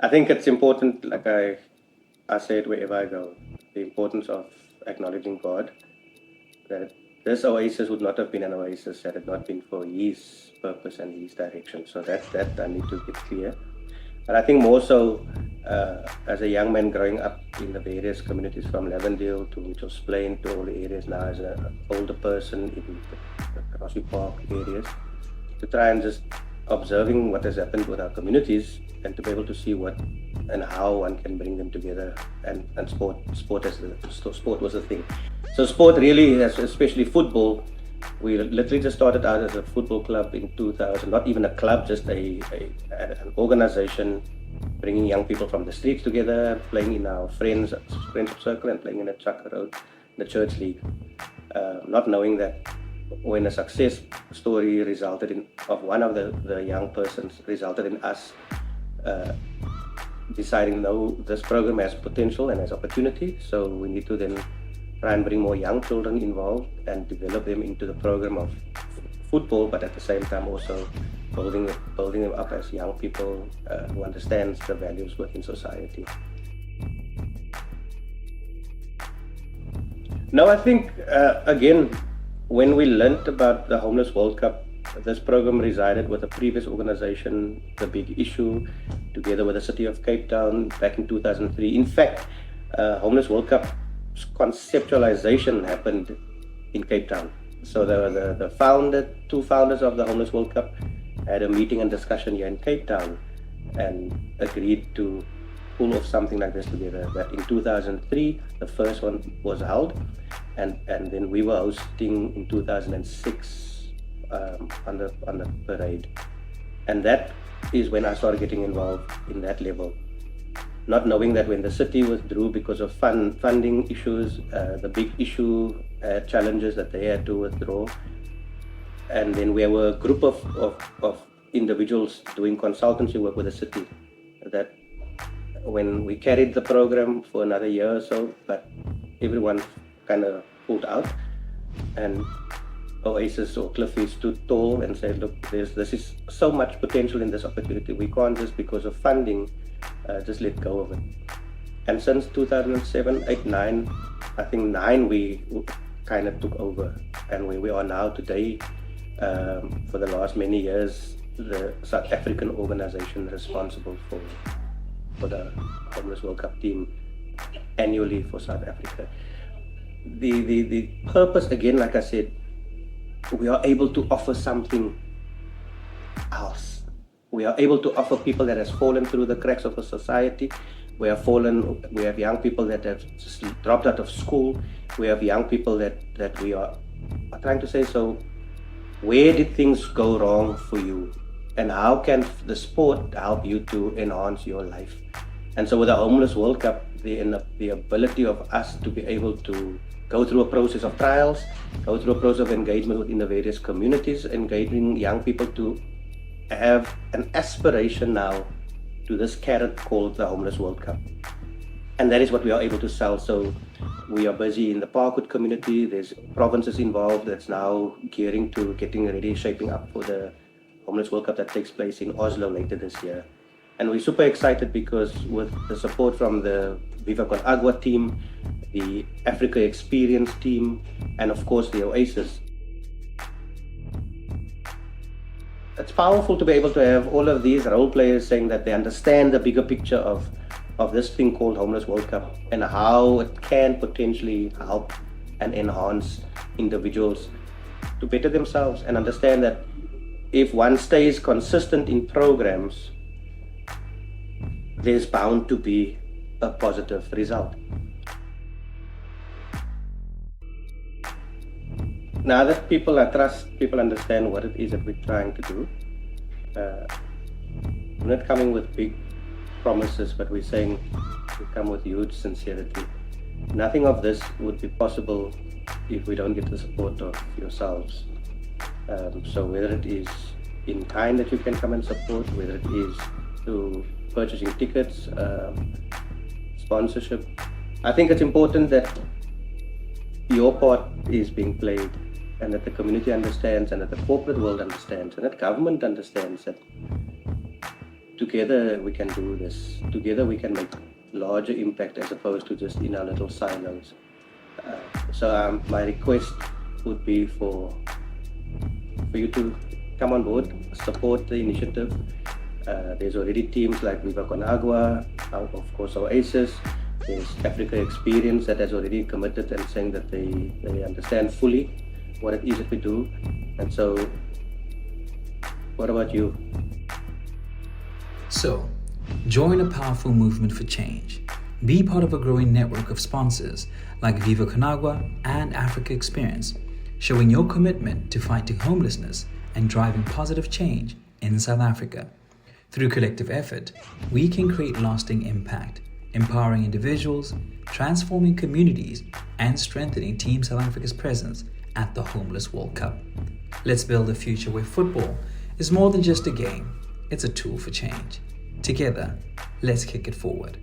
I think it's important, like I say it wherever I go, the importance of acknowledging God, that this oasis would not have been an oasis had it not been for His purpose and His direction. So that I need to get clear. But I think more so, as a young man growing up in the various communities from Lavendale to Mitchell's Plain to all the areas now as an older person in the Rossi Park areas, to try and just observing what has happened with our communities and to be able to see what and how one can bring them together, and sport was a thing. So sport really, especially football, we literally just started out as a football club in 2000, not even a club, just an organization, bringing young people from the streets together, playing in our friendship circle and playing in the Chaka Road, the church league, not knowing that when a success story resulted in, of one of the young persons, resulted in us deciding, no, this program has potential and has opportunity, so we need to then try and bring more young children involved and develop them into the program of football, but at the same time also building them up as young people who understands the values within society. Now I think, again, when we learned about the Homeless World Cup, this program resided with a previous organization, The Big Issue, together with the City of Cape Town back in 2003. In fact, Homeless World Cup conceptualization happened in Cape Town. So the two founders of the Homeless World Cup had a meeting and discussion here in Cape Town and agreed to pull off something like this together. That in 2003, the first one was held, and then we were hosting in 2006 on the parade. And that is when I started getting involved in that level. Not knowing that when the city withdrew because of funding issues, the Big Issue challenges that they had to withdraw, and then we were a group of individuals doing consultancy work with the city, that when we carried the program for another year or so, but everyone kind of pulled out, and Oasis or Cliffy stood tall and said, look, this is so much potential in this opportunity. We can't just because of funding just let go of it. And since 2007, 8, 9, I think 9, we kind of took over, and we are now today, for the last many years, the South African organization responsible for the Homeless World Cup team annually for South Africa. The purpose, again, like I said, we are able to offer something else. We are able to offer people that has fallen through the cracks of a society. We have young people that have just dropped out of school. We have young people that we are trying to say, so where did things go wrong for you? And how can the sport help you to enhance your life? And so with the Homeless World Cup, the ability of us to be able to go through a process of trials, go through a process of engagement within the various communities, engaging young people to have an aspiration now to this carrot called the Homeless World Cup. And that is what we are able to sell. So we are busy in the Parkwood community. There's provinces involved that's now gearing to getting ready, shaping up for the Homeless World Cup that takes place in Oslo later this year. And we're super excited because with the support from the Viva con Agua team, the Africa Experience team, and of course the Oasis, it's powerful to be able to have all of these role players saying that they understand the bigger picture of this thing called Homeless World Cup and how it can potentially help and enhance individuals to better themselves, and understand that if one stays consistent in programs, there's bound to be a positive result. Now that people understand what it is that we're trying to do, we're not coming with big promises, but we're saying we come with huge sincerity. Nothing of this would be possible if we don't get the support of yourselves. So whether it is in kind that you can come and support, whether it is through purchasing tickets, sponsorship, I think it's important that your part is being played, and that the community understands, and that the corporate world understands, and that government understands that together we can do this. Together we can make larger impact as opposed to just in our little silos. So my request would be for you to come on board, support the initiative. There's already teams like Viva con Agua, of course Oasis. There's Africa Experience that has already committed and saying that they understand fully what it is that we do. And so, what about you? So, join a powerful movement for change. Be part of a growing network of sponsors like Viva con Agua and Africa Experience, showing your commitment to fighting homelessness and driving positive change in South Africa. Through collective effort, we can create lasting impact, empowering individuals, transforming communities, and strengthening Team South Africa's presence at the Homeless World Cup. Let's build a future where football is more than just a game, it's a tool for change. Together, let's kick it forward.